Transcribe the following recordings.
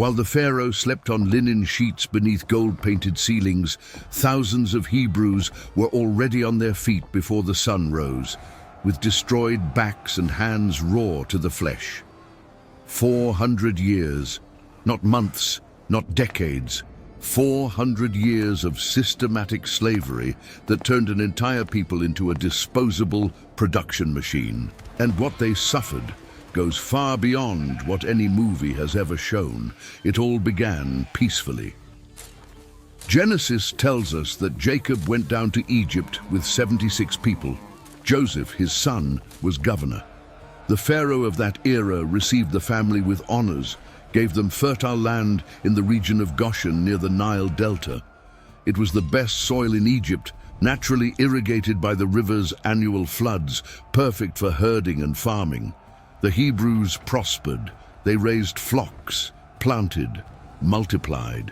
While the pharaoh slept on linen sheets beneath gold-painted ceilings, thousands of Hebrews were already on their feet before the sun rose, with destroyed backs and hands raw to the flesh. 400 years, not months, not decades, 400 years of systematic slavery that turned an entire people into a disposable production machine. And what they suffered goes far beyond what any movie has ever shown. It all began peacefully. Genesis tells us that Jacob went down to Egypt with 76 people. Joseph, his son, was governor. The pharaoh of that era received the family with honors, gave them fertile land in the region of Goshen near the Nile Delta. It was the best soil in Egypt, naturally irrigated by the river's annual floods, perfect for herding and farming. The Hebrews prospered. They raised flocks, planted, multiplied.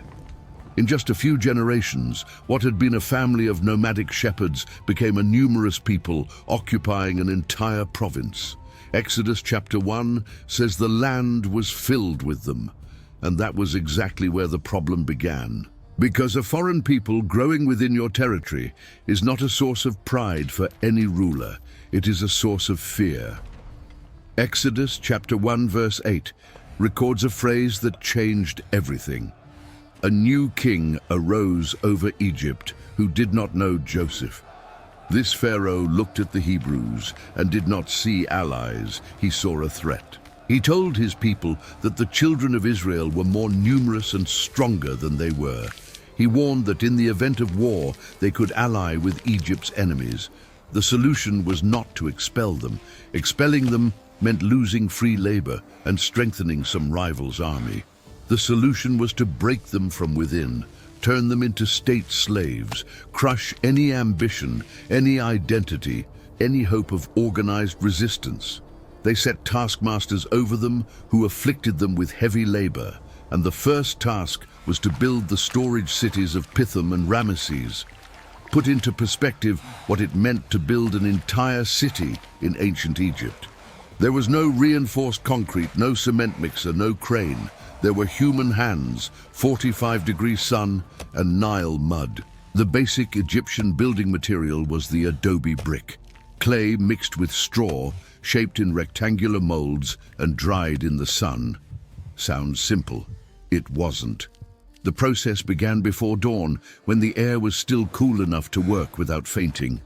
In just a few generations, what had been a family of nomadic shepherds became a numerous people occupying an entire province. Exodus chapter 1 says the land was filled with them, and that was exactly where the problem began. Because a foreign people growing within your territory is not a source of pride for any ruler, it is a source of fear. Exodus chapter 1 verse 8 records a phrase that changed everything. A new king arose over Egypt who did not know Joseph. This Pharaoh looked at the Hebrews and did not see allies, he saw a threat. He told his people that the children of Israel were more numerous and stronger than they were. He warned that in the event of war, they could ally with Egypt's enemies. The solution was not to expel them. Expelling them meant losing free labor and strengthening some rival's army. The solution was to break them from within, turn them into state slaves, crush any ambition, any identity, any hope of organized resistance. They set taskmasters over them who afflicted them with heavy labor, and the first task was to build the storage cities of Pithom and Ramesses. Put into perspective what it meant to build an entire city in ancient Egypt. There was no reinforced concrete, no cement mixer, no crane. There were human hands, 45-degree sun, and Nile mud. The basic Egyptian building material was the adobe brick, clay mixed with straw, shaped in rectangular molds and dried in the sun. Sounds simple. It wasn't. The process began before dawn, when the air was still cool enough to work without fainting.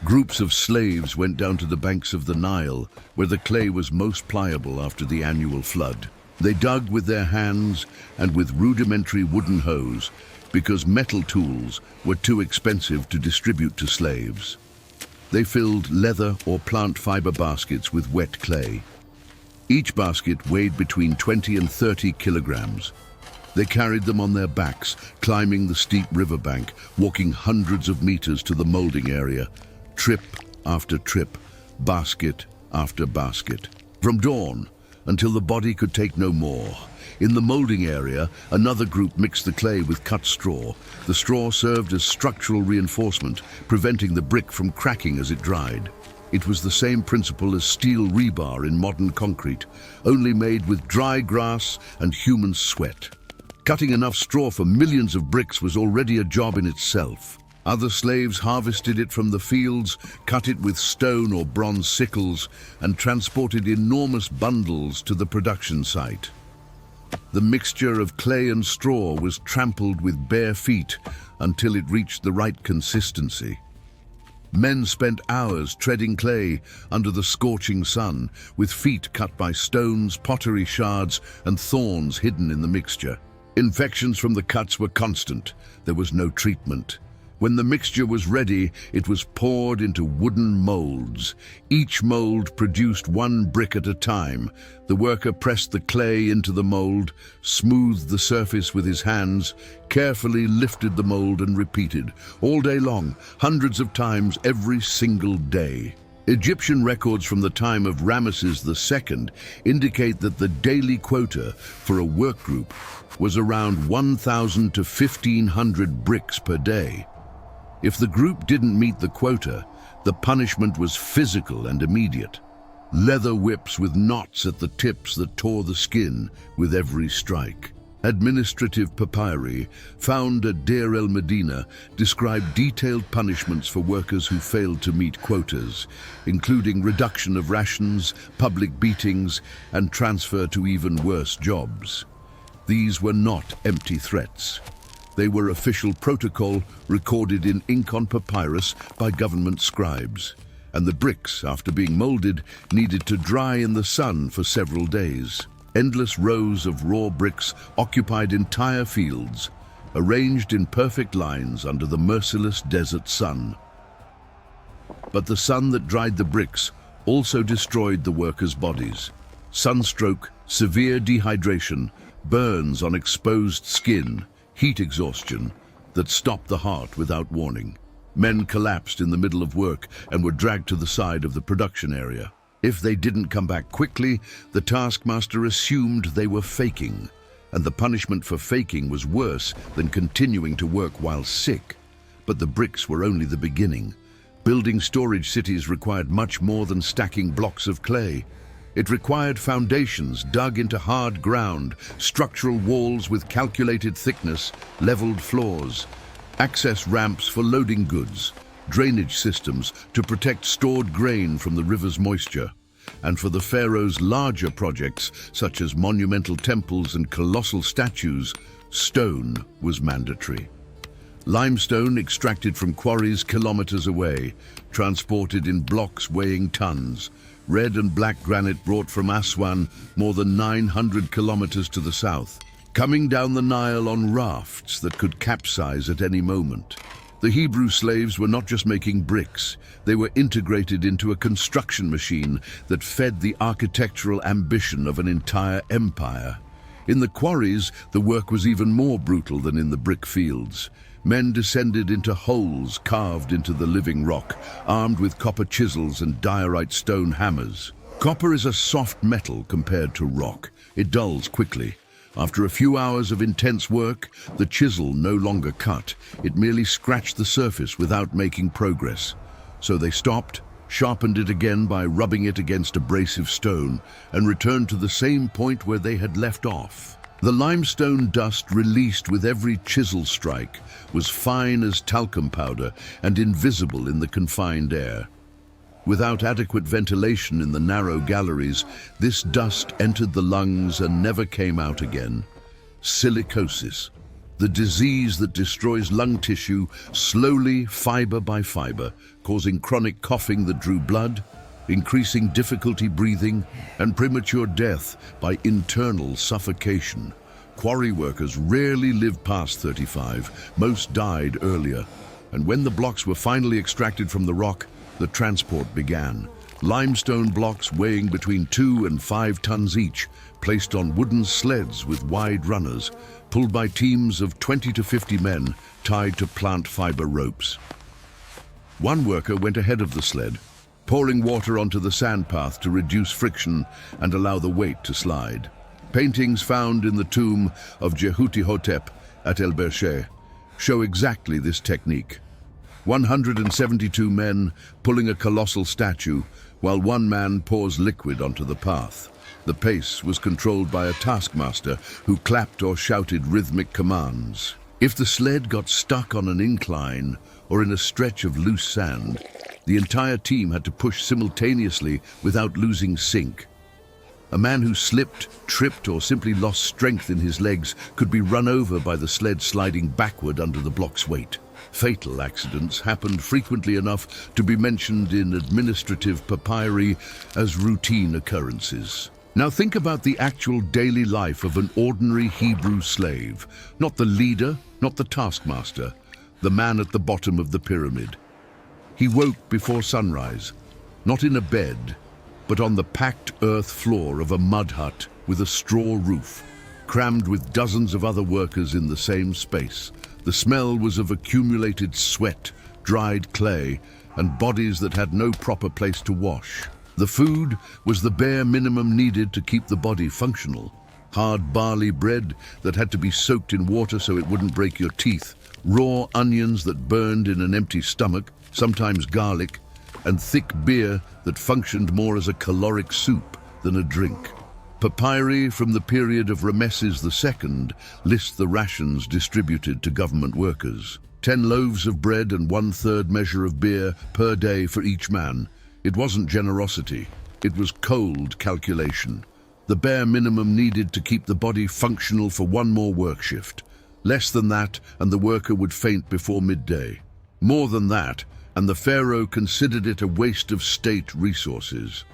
Groups of slaves went down to the banks of the Nile, where the clay was most pliable after the annual flood. They dug with their hands and with rudimentary wooden hoes, because metal tools were too expensive to distribute to slaves. They filled leather or plant fiber baskets with wet clay. Each basket weighed between 20 and 30 kilograms. They carried them on their backs, climbing the steep riverbank, walking hundreds of meters to the molding area, trip after trip, basket after basket. From dawn until the body could take no more. In the molding area, another group mixed the clay with cut straw. The straw served as structural reinforcement, preventing the brick from cracking as it dried. It was the same principle as steel rebar in modern concrete, only made with dry grass and human sweat. Cutting enough straw for millions of bricks was already a job in itself. Other slaves harvested it from the fields, cut it with stone or bronze sickles, and transported enormous bundles to the production site. The mixture of clay and straw was trampled with bare feet until it reached the right consistency. Men spent hours treading clay under the scorching sun, with feet cut by stones, pottery shards, and thorns hidden in the mixture. Infections from the cuts were constant. There was no treatment. When the mixture was ready, it was poured into wooden molds. Each mold produced one brick at a time. The worker pressed the clay into the mold, smoothed the surface with his hands, carefully lifted the mold and repeated, all day long, hundreds of times every single day. Egyptian records from the time of Ramesses II indicate that the daily quota for a work group was around 1,000 to 1,500 bricks per day. If the group didn't meet the quota, the punishment was physical and immediate. Leather whips with knots at the tips that tore the skin with every strike. Administrative papyri found at Deir el-Medina describe detailed punishments for workers who failed to meet quotas, including reduction of rations, public beatings, and transfer to even worse jobs. These were not empty threats. They were official protocol recorded in ink on papyrus by government scribes, and the bricks, after being molded, needed to dry in the sun for several days. Endless rows of raw bricks occupied entire fields, arranged in perfect lines under the merciless desert sun. But the sun that dried the bricks also destroyed the workers' bodies. Sunstroke, severe dehydration, burns on exposed skin, heat exhaustion that stopped the heart without warning. Men collapsed in the middle of work and were dragged to the side of the production area. If they didn't come back quickly, the taskmaster assumed they were faking, and the punishment for faking was worse than continuing to work while sick. But the bricks were only the beginning. Building storage cities required much more than stacking blocks of clay. It required foundations dug into hard ground, structural walls with calculated thickness, leveled floors, access ramps for loading goods, drainage systems to protect stored grain from the river's moisture. And for the pharaoh's larger projects, such as monumental temples and colossal statues, stone was mandatory. Limestone extracted from quarries kilometers away, transported in blocks weighing tons. Red and black granite brought from Aswan, more than 900 kilometers to the south, coming down the Nile on rafts that could capsize at any moment. The Hebrew slaves were not just making bricks, they were integrated into a construction machine that fed the architectural ambition of an entire empire. In the quarries, the work was even more brutal than in the brick fields. Men descended into holes carved into the living rock, armed with copper chisels and diorite stone hammers. Copper is a soft metal compared to rock. It dulls quickly. After a few hours of intense work, the chisel no longer cut. It merely scratched the surface without making progress. So they stopped, sharpened it again by rubbing it against abrasive stone, and returned to the same point where they had left off. The limestone dust released with every chisel strike was fine as talcum powder and invisible in the confined air. Without adequate ventilation in the narrow galleries, this dust entered the lungs and never came out again. Silicosis, the disease that destroys lung tissue slowly, fiber by fiber, causing chronic coughing that drew blood, increasing difficulty breathing, and premature death by internal suffocation. Quarry workers rarely lived past 35, most died earlier. And when the blocks were finally extracted from the rock, the transport began. Limestone blocks weighing between 2 and 5 tons each, placed on wooden sleds with wide runners, pulled by teams of 20 to 50 men tied to plant fiber ropes. One worker went ahead of the sled, pouring water onto the sand path to reduce friction and allow the weight to slide. Paintings found in the tomb of Jehutihotep at El Berché show exactly this technique. 172 men pulling a colossal statue, while one man pours liquid onto the path. The pace was controlled by a taskmaster who clapped or shouted rhythmic commands. If the sled got stuck on an incline or in a stretch of loose sand, the entire team had to push simultaneously without losing sync. A man who slipped, tripped, or simply lost strength in his legs could be run over by the sled sliding backward under the block's weight. Fatal accidents happened frequently enough to be mentioned in administrative papyri as routine occurrences. Now think about the actual daily life of an ordinary Hebrew slave, not the leader, not the taskmaster, the man at the bottom of the pyramid. He woke before sunrise, not in a bed, but on the packed earth floor of a mud hut with a straw roof, crammed with dozens of other workers in the same space. The smell was of accumulated sweat, dried clay, and bodies that had no proper place to wash. The food was the bare minimum needed to keep the body functional. Hard barley bread that had to be soaked in water so it wouldn't break your teeth, raw onions that burned in an empty stomach, sometimes garlic, and thick beer that functioned more as a caloric soup than a drink. Papyri from the period of Rameses II list the rations distributed to government workers. 10 loaves of bread and 1/3 measure of beer per day for each man. It wasn't generosity, it was cold calculation. The bare minimum needed to keep the body functional for one more work shift. Less than that, and the worker would faint before midday. More than that, and the pharaoh considered it a waste of state resources.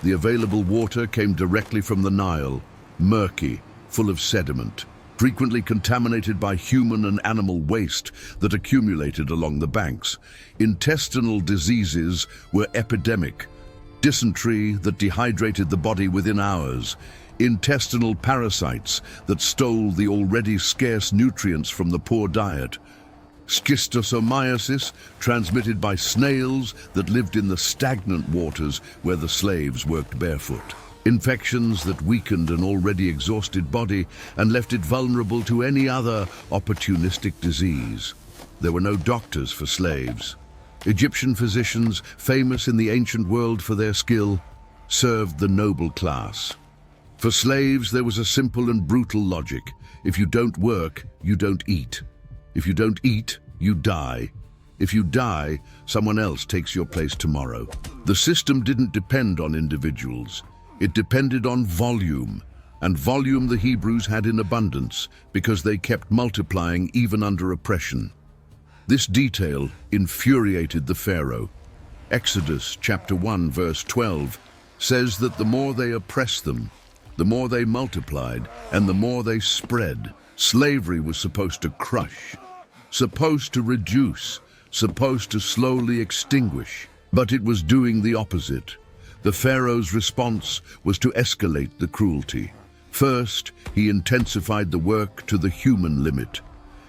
The available water came directly from the Nile, murky, full of sediment, frequently contaminated by human and animal waste that accumulated along the banks. Intestinal diseases were epidemic. Dysentery that dehydrated the body within hours. Intestinal parasites that stole the already scarce nutrients from the poor diet. Schistosomiasis, transmitted by snails that lived in the stagnant waters where the slaves worked barefoot. Infections that weakened an already exhausted body and left it vulnerable to any other opportunistic disease. There were no doctors for slaves. Egyptian physicians, famous in the ancient world for their skill, served the noble class. For slaves, there was a simple and brutal logic. If you don't work, you don't eat. If you don't eat, you die. If you die, someone else takes your place tomorrow. The system didn't depend on individuals. It depended on volume, and volume the Hebrews had in abundance because they kept multiplying even under oppression. This detail infuriated the Pharaoh. Exodus chapter 1 verse 12 says that the more they oppressed them, the more they multiplied and the more they spread. Slavery was supposed to crush, supposed to reduce, supposed to slowly extinguish. But it was doing the opposite. The Pharaoh's response was to escalate the cruelty. First, he intensified the work to the human limit.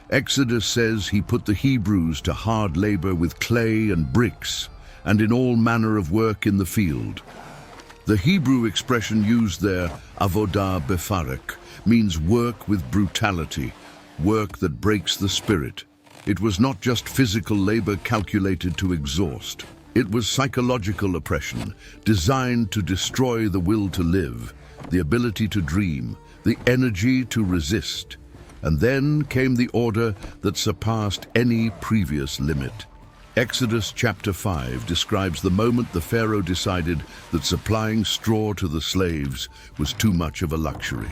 Exodus says he put the Hebrews to hard labor with clay and bricks, and in all manner of work in the field. The Hebrew expression used there, avodah befarak, means work with brutality, work that breaks the spirit. It was not just physical labor calculated to exhaust. It was psychological oppression, designed to destroy the will to live, the ability to dream, the energy to resist. And then came the order that surpassed any previous limit. Exodus chapter 5 describes the moment the Pharaoh decided that supplying straw to the slaves was too much of a luxury.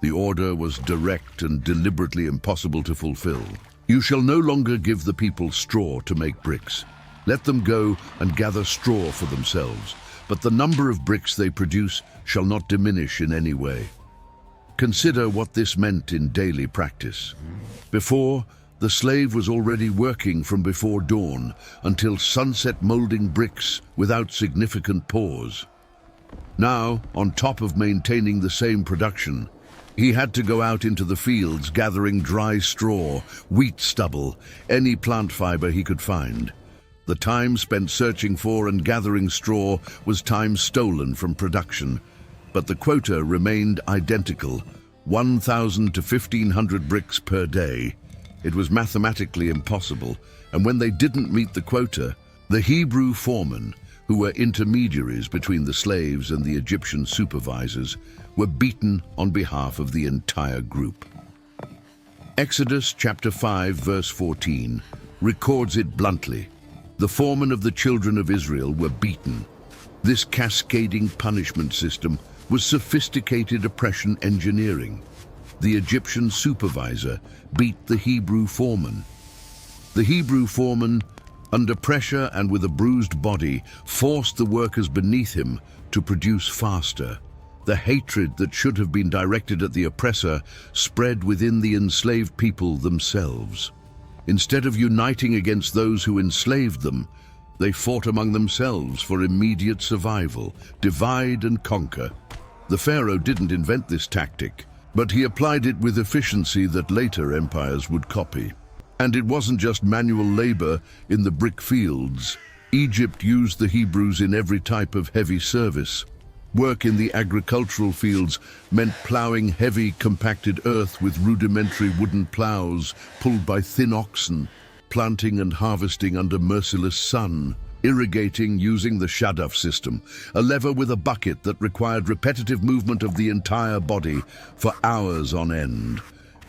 The order was direct and deliberately impossible to fulfill. You shall no longer give the people straw to make bricks. Let them go and gather straw for themselves, but the number of bricks they produce shall not diminish in any way. Consider what this meant in daily practice. Before, the slave was already working from before dawn until sunset molding bricks without significant pause. Now, on top of maintaining the same production, he had to go out into the fields gathering dry straw, wheat stubble, any plant fiber he could find. The time spent searching for and gathering straw was time stolen from production, but the quota remained identical, 1,000 to 1,500 bricks per day. It was mathematically impossible, and when they didn't meet the quota, the Hebrew foremen, who were intermediaries between the slaves and the Egyptian supervisors, were beaten on behalf of the entire group. Exodus chapter 5 verse 14 records it bluntly. The foremen of the children of Israel were beaten. This cascading punishment system was sophisticated oppression engineering. The Egyptian supervisor beat the Hebrew foreman. The Hebrew foreman, under pressure and with a bruised body, forced the workers beneath him to produce faster. The hatred that should have been directed at the oppressor spread within the enslaved people themselves. Instead of uniting against those who enslaved them, they fought among themselves for immediate survival, divide and conquer. The Pharaoh didn't invent this tactic, but he applied it with efficiency that later empires would copy. And it wasn't just manual labor in the brick fields. Egypt used the Hebrews in every type of heavy service. Work in the agricultural fields meant plowing heavy, compacted earth with rudimentary wooden plows pulled by thin oxen, planting and harvesting under merciless sun, irrigating using the shaduf system, a lever with a bucket that required repetitive movement of the entire body for hours on end.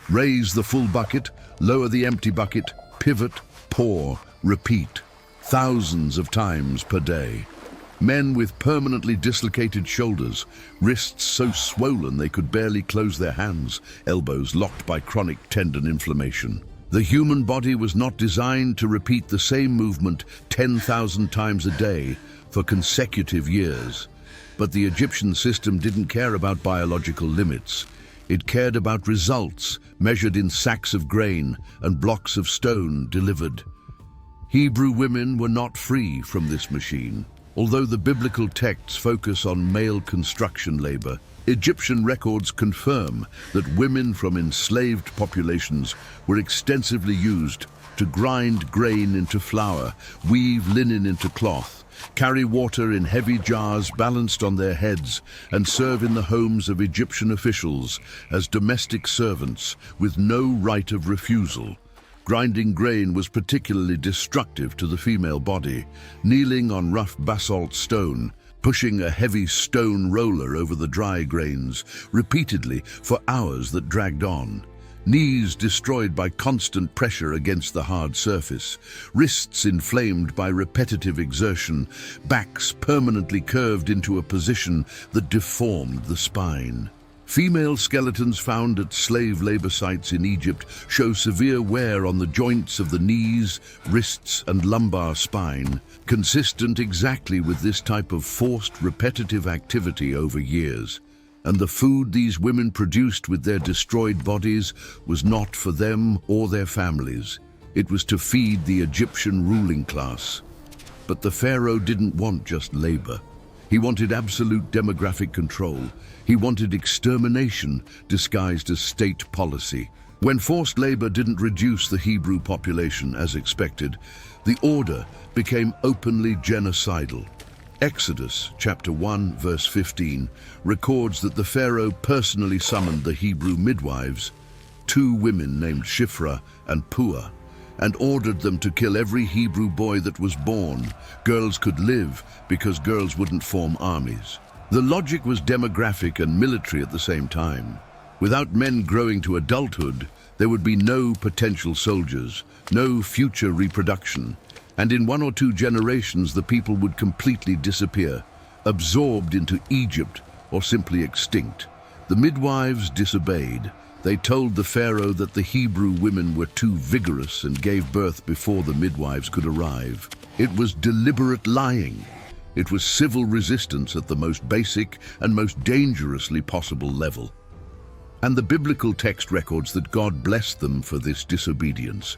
Raise the full bucket, lower the empty bucket, pivot, pour, repeat, thousands of times per day. Men with permanently dislocated shoulders, wrists so swollen they could barely close their hands, elbows locked by chronic tendon inflammation. The human body was not designed to repeat the same movement 10,000 times a day for consecutive years. But the Egyptian system didn't care about biological limits. It cared about results measured in sacks of grain and blocks of stone delivered. Hebrew women were not free from this machine. Although the biblical texts focus on male construction labor, Egyptian records confirm that women from enslaved populations were extensively used to grind grain into flour, weave linen into cloth, carry water in heavy jars balanced on their heads, and serve in the homes of Egyptian officials as domestic servants with no right of refusal. Grinding grain was particularly destructive to the female body. Kneeling on rough basalt stone, pushing a heavy stone roller over the dry grains repeatedly for hours that dragged on. Knees destroyed by constant pressure against the hard surface, wrists inflamed by repetitive exertion, backs permanently curved into a position that deformed the spine. Female skeletons found at slave labor sites in Egypt show severe wear on the joints of the knees, wrists, and lumbar spine, consistent exactly with this type of forced repetitive activity over years. And the food these women produced with their destroyed bodies was not for them or their families. It was to feed the Egyptian ruling class. But the pharaoh didn't want just labor. He wanted absolute demographic control. He wanted extermination disguised as state policy. When forced labor didn't reduce the Hebrew population as expected, the order became openly genocidal. Exodus chapter 1 verse 15 records that the Pharaoh personally summoned the Hebrew midwives, 2 women named Shiphrah and Puah, and ordered them to kill every Hebrew boy that was born. Girls could live because girls wouldn't form armies. The logic was demographic and military at the same time. Without men growing to adulthood, there would be no potential soldiers, no future reproduction, and in 1 or 2 generations the people would completely disappear, absorbed into Egypt or simply extinct. The midwives disobeyed. They told the Pharaoh that the Hebrew women were too vigorous and gave birth before the midwives could arrive. It was deliberate lying. It was civil resistance at the most basic and most dangerously possible level. And the biblical text records that God blessed them for this disobedience.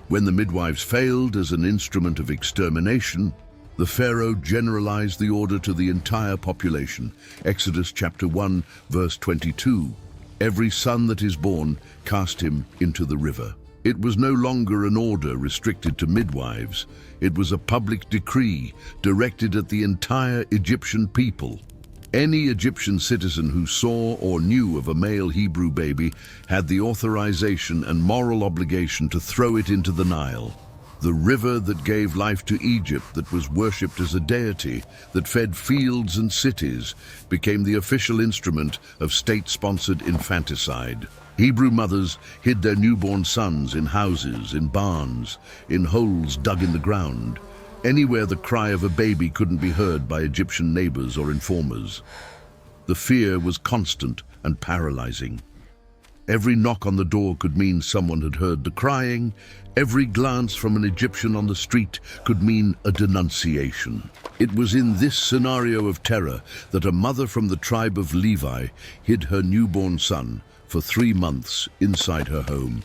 When the midwives failed as an instrument of extermination, the Pharaoh generalized the order to the entire population. Exodus chapter 1 verse 22. Every son that is born, cast him into the river. It was no longer an order restricted to midwives. It was a public decree directed at the entire Egyptian people. Any Egyptian citizen who saw or knew of a male Hebrew baby had the authorization and moral obligation to throw it into the Nile, the river that gave life to Egypt, that was worshipped as a deity, that fed fields and cities, became the official instrument of state-sponsored infanticide. Hebrew mothers hid their newborn sons in houses, in barns, in holes dug in the ground, anywhere the cry of a baby couldn't be heard by Egyptian neighbors or informers. The fear was constant and paralyzing. Every knock on the door could mean someone had heard the crying. Every glance from an Egyptian on the street could mean a denunciation. It was in this scenario of terror that a mother from the tribe of Levi hid her newborn son for 3 months inside her home.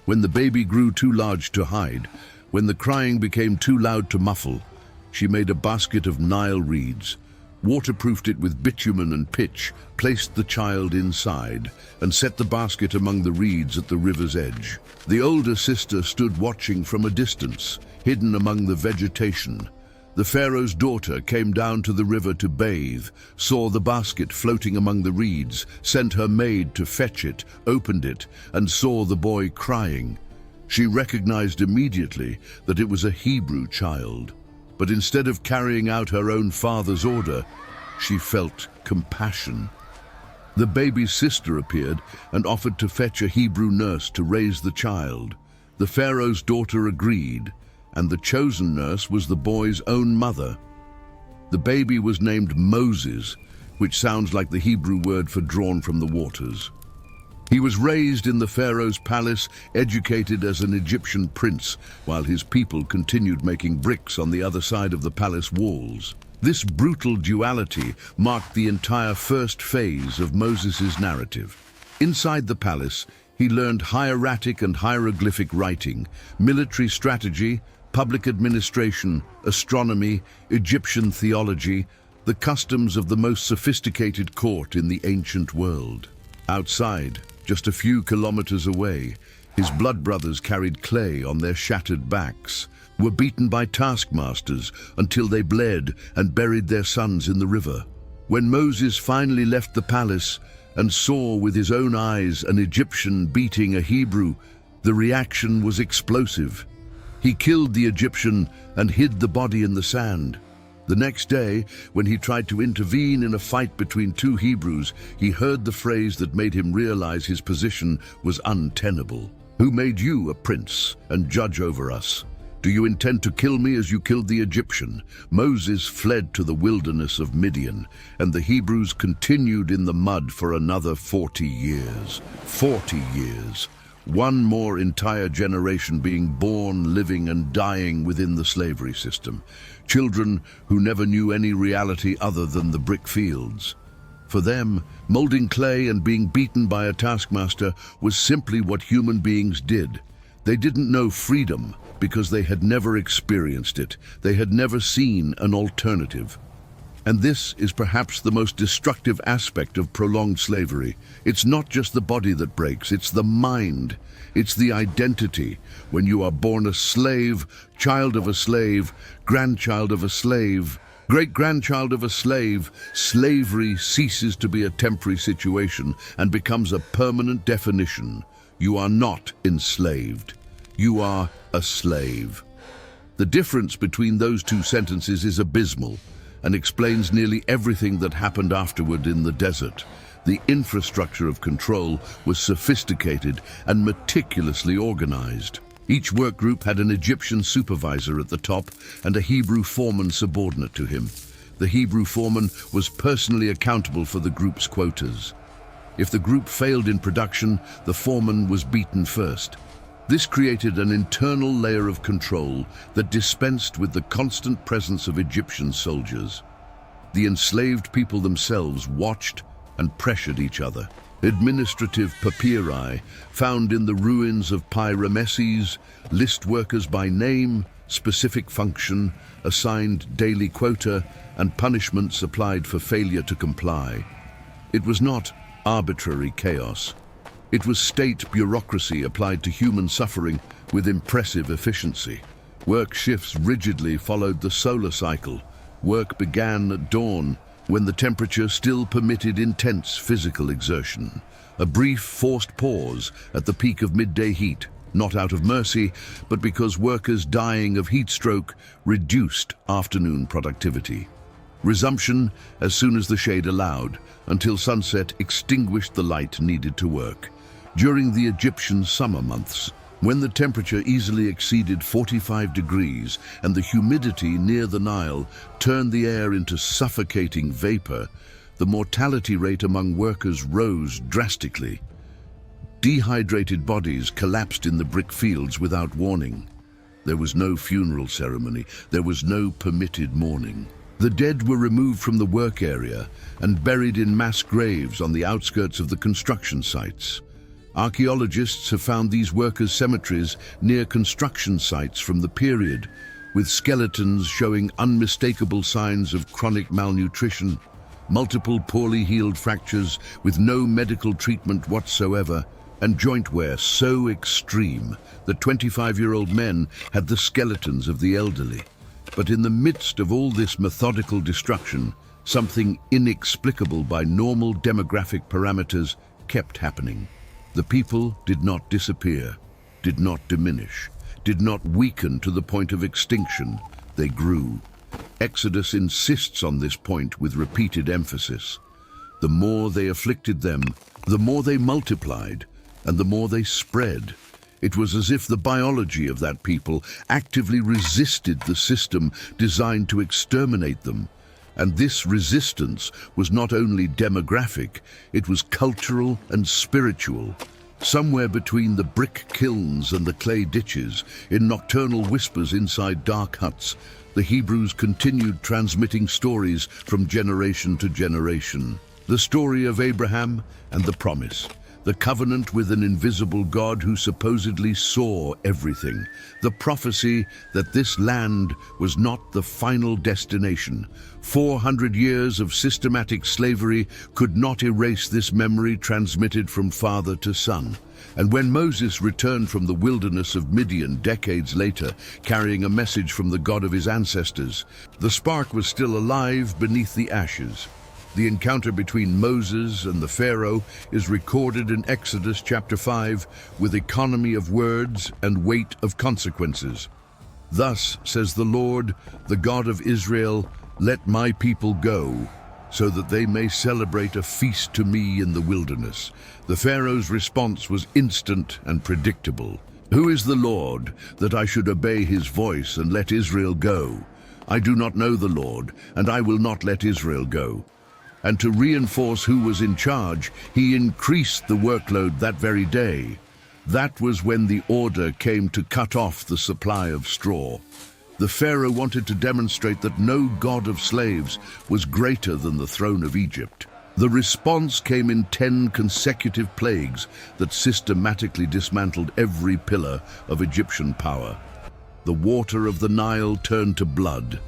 When the baby grew too large to hide, when the crying became too loud to muffle, she made a basket of Nile reeds, waterproofed it with bitumen and pitch, placed the child inside, and set the basket among the reeds at the river's edge. The older sister stood watching from a distance, hidden among the vegetation. The Pharaoh's daughter came down to the river to bathe, saw the basket floating among the reeds, sent her maid to fetch it, opened it, and saw the boy crying. She recognized immediately that it was a Hebrew child. But instead of carrying out her own father's order, she felt compassion. The baby's sister appeared and offered to fetch a Hebrew nurse to raise the child. The Pharaoh's daughter agreed, and the chosen nurse was the boy's own mother. The baby was named Moses, which sounds like the Hebrew word for drawn from the waters. He was raised in the Pharaoh's palace, educated as an Egyptian prince, while his people continued making bricks on the other side of the palace walls. This brutal duality marked the entire first phase of Moses' narrative. Inside the palace, he learned hieratic and hieroglyphic writing, military strategy, public administration, astronomy, Egyptian theology, the customs of the most sophisticated court in the ancient world. Outside, just a few kilometers away, his blood brothers carried clay on their shattered backs, were beaten by taskmasters until they bled and buried their sons in the river. When Moses finally left the palace and saw with his own eyes an Egyptian beating a Hebrew, the reaction was explosive. He killed the Egyptian and hid the body in the sand. The next day, when he tried to intervene in a fight between two Hebrews, he heard the phrase that made him realize his position was untenable. "Who made you a prince and judge over us? Do you intend to kill me as you killed the Egyptian?" Moses fled to the wilderness of Midian, and the Hebrews continued in the mud for another 40 years. 40 years. One more entire generation being born, living, and dying within the slavery system. Children who never knew any reality other than the brick fields. For them, molding clay and being beaten by a taskmaster was simply what human beings did. They didn't know freedom because they had never experienced it. They had never seen an alternative. And this is perhaps the most destructive aspect of prolonged slavery. It's not just the body that breaks, it's the mind. It's the identity. When you are born a slave, child of a slave, grandchild of a slave, great-grandchild of a slave, slavery ceases to be a temporary situation and becomes a permanent definition. You are not enslaved. You are a slave. The difference between those two sentences is abysmal and explains nearly everything that happened afterward in the desert. The infrastructure of control was sophisticated and meticulously organized. Each work group had an Egyptian supervisor at the top and a Hebrew foreman subordinate to him. The Hebrew foreman was personally accountable for the group's quotas. If the group failed in production, the foreman was beaten first. This created an internal layer of control that dispensed with the constant presence of Egyptian soldiers. The enslaved people themselves watched and pressured each other. Administrative papyri found in the ruins of Pi-Ramesses list workers by name, specific function, assigned daily quota, and punishments applied for failure to comply. It was not arbitrary chaos. It was state bureaucracy applied to human suffering with impressive efficiency. Work shifts rigidly followed the solar cycle. Work began at dawn, when the temperature still permitted intense physical exertion. A brief forced pause at the peak of midday heat, not out of mercy, but because workers dying of heat stroke reduced afternoon productivity. Resumption as soon as the shade allowed, until sunset extinguished the light needed to work. During the Egyptian summer months, when the temperature easily exceeded 45 degrees and the humidity near the Nile turned the air into suffocating vapor, the mortality rate among workers rose drastically. Dehydrated bodies collapsed in the brick fields without warning. There was no funeral ceremony. There was no permitted mourning. The dead were removed from the work area and buried in mass graves on the outskirts of the construction sites. Archaeologists have found these workers' cemeteries near construction sites from the period, with skeletons showing unmistakable signs of chronic malnutrition, multiple poorly healed fractures with no medical treatment whatsoever, and joint wear so extreme that 25-year-old men had the skeletons of the elderly. But in the midst of all this methodical destruction, something inexplicable by normal demographic parameters kept happening. The people did not disappear, did not diminish, did not weaken to the point of extinction. they grew. Exodus insists on this point with repeated emphasis. The more they afflicted them, the more they multiplied, and the more they spread. It was as if the biology of that people actively resisted the system designed to exterminate them. And this resistance was not only demographic, it was cultural and spiritual. Somewhere between the brick kilns and the clay ditches, in nocturnal whispers inside dark huts, the Hebrews continued transmitting stories from generation to generation. The story of Abraham and the promise. The covenant with an invisible God who supposedly saw everything. The prophecy that this land was not the final destination. 400 years of systematic slavery could not erase this memory transmitted from father to son. And when Moses returned from the wilderness of Midian decades later, carrying a message from the God of his ancestors, the spark was still alive beneath the ashes. The encounter between Moses and the Pharaoh is recorded in Exodus chapter 5 with economy of words and weight of consequences. Thus says the Lord, the God of Israel, let my people go, so that they may celebrate a feast to me in the wilderness. The Pharaoh's response was instant and predictable. Who is the Lord, that I should obey his voice and let Israel go? I do not know the Lord, and I will not let Israel go. And to reinforce who was in charge, he increased the workload that very day. That was when the order came to cut off the supply of straw. The Pharaoh wanted to demonstrate that no god of slaves was greater than the throne of Egypt. The response came in 10 consecutive plagues that systematically dismantled every pillar of Egyptian power. The water of the Nile turned to blood.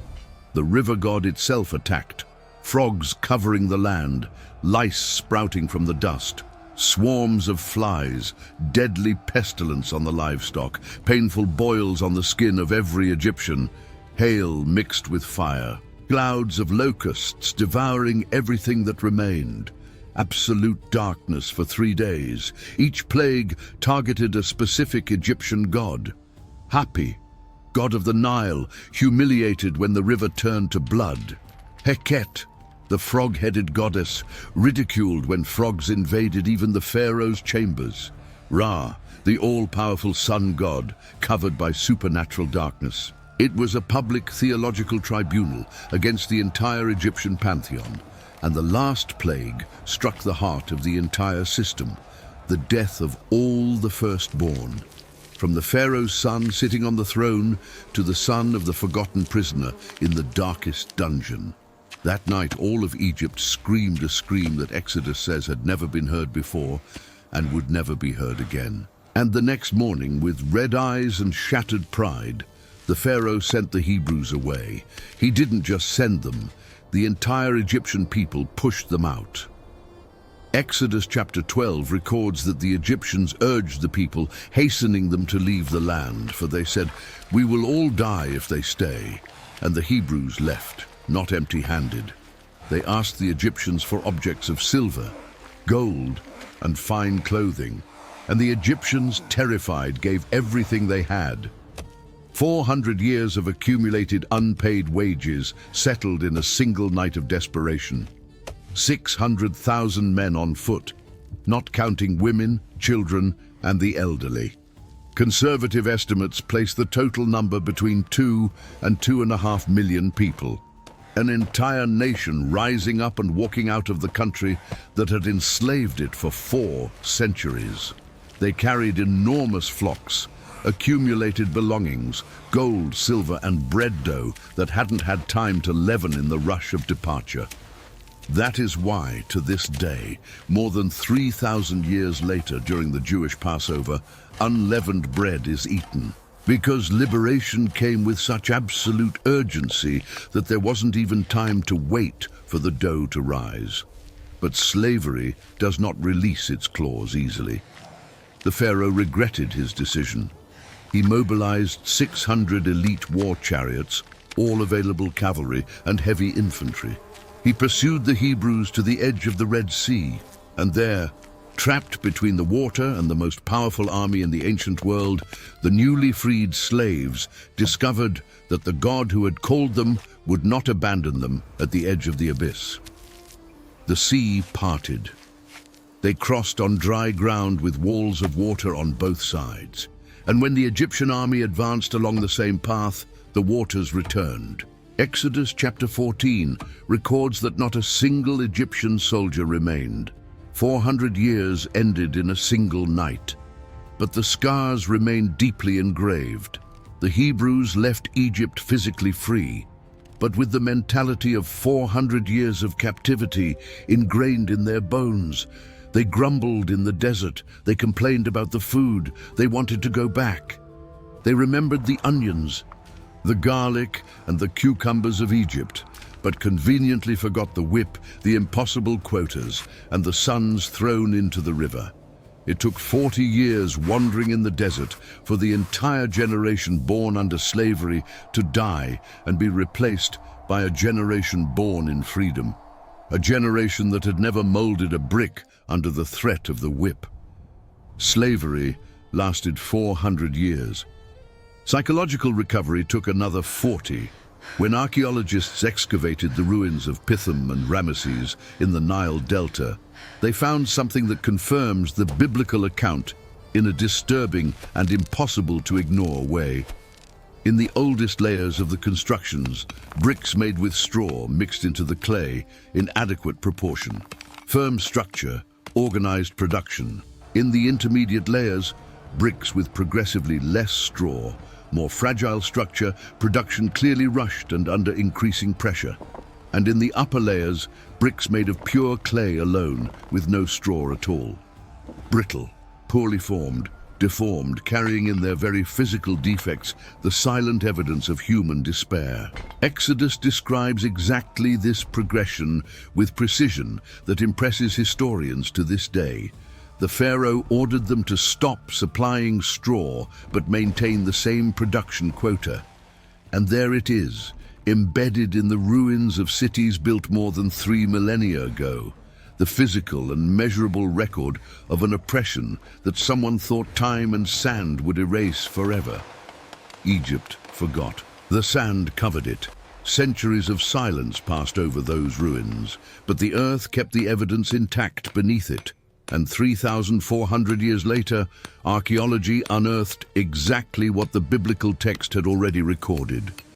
The river god itself attacked. Frogs covering the land, lice sprouting from the dust, swarms of flies, deadly pestilence on the livestock, painful boils on the skin of every Egyptian, hail mixed with fire, clouds of locusts devouring everything that remained, absolute darkness for 3 days. Each plague targeted a specific Egyptian god. Hapi, god of the Nile, humiliated when the river turned to blood. Heket, the frog-headed goddess, ridiculed when frogs invaded even the pharaoh's chambers. Ra, the all-powerful sun god, covered by supernatural darkness. It was a public theological tribunal against the entire Egyptian pantheon, and the last plague struck the heart of the entire system, the death of all the firstborn. From the pharaoh's son sitting on the throne to the son of the forgotten prisoner in the darkest dungeon. That night, all of Egypt screamed a scream that Exodus says had never been heard before and would never be heard again. And the next morning, with red eyes and shattered pride, the Pharaoh sent the Hebrews away. He didn't just send them. The entire Egyptian people pushed them out. Exodus chapter 12 records that the Egyptians urged the people, hastening them to leave the land, for they said, "We will all die if they stay." And the Hebrews left, not empty-handed. They asked the Egyptians for objects of silver, gold, and fine clothing, and the Egyptians, terrified, gave everything they had. 400 years of accumulated unpaid wages settled in a single night of desperation. 600,000 men on foot, not counting women, children, and the elderly. Conservative estimates place the total number between 2 and 2.5 million people. An entire nation rising up and walking out of the country that had enslaved it for 4 centuries. They carried enormous flocks, accumulated belongings, gold, silver, and bread dough that hadn't had time to leaven in the rush of departure. That is why, to this day, more than 3,000 years later during the Jewish Passover, unleavened bread is eaten. Because liberation came with such absolute urgency that there wasn't even time to wait for the dough to rise. But slavery does not release its claws easily. The Pharaoh regretted his decision. He mobilized 600 elite war chariots, all available cavalry and heavy infantry. He pursued the Hebrews to the edge of the Red Sea, and there, Trapped between the water and the most powerful army in the ancient world, the newly freed slaves discovered that the God who had called them would not abandon them at the edge of the abyss. The sea parted. They crossed on dry ground with walls of water on both sides. And when the Egyptian army advanced along the same path, the waters returned. Exodus chapter 14 records that not a single Egyptian soldier remained. 400 years ended in a single night. But the scars remained deeply engraved. The Hebrews left Egypt physically free, but with the mentality of 400 years of captivity ingrained in their bones. They grumbled in the desert, they complained about the food, they wanted to go back. They remembered the onions, the garlic and the cucumbers of Egypt, but conveniently forgot the whip, the impossible quotas, and the sons thrown into the river. It took 40 years wandering in the desert for the entire generation born under slavery to die and be replaced by a generation born in freedom. A generation that had never molded a brick under the threat of the whip. Slavery lasted 400 years. Psychological recovery took another 40. When archaeologists excavated the ruins of Pithom and Ramesses in the Nile Delta, they found something that confirms the biblical account in a disturbing and impossible to ignore way. In the oldest layers of the constructions, bricks made with straw mixed into the clay in adequate proportion. Firm structure, organized production. In the intermediate layers, bricks with progressively less straw, more fragile structure, production clearly rushed and under increasing pressure. And in the upper layers, bricks made of pure clay alone, with no straw at all. Brittle, poorly formed, deformed, carrying in their very physical defects the silent evidence of human despair. Exodus describes exactly this progression with precision that impresses historians to this day. The Pharaoh ordered them to stop supplying straw but maintain the same production quota. And there it is, embedded in the ruins of cities built more than 3 millennia ago. The physical and measurable record of an oppression that someone thought time and sand would erase forever. Egypt forgot. The sand covered it. Centuries of silence passed over those ruins, but the earth kept the evidence intact beneath it. And 3,400 years later, archaeology unearthed exactly what the biblical text had already recorded.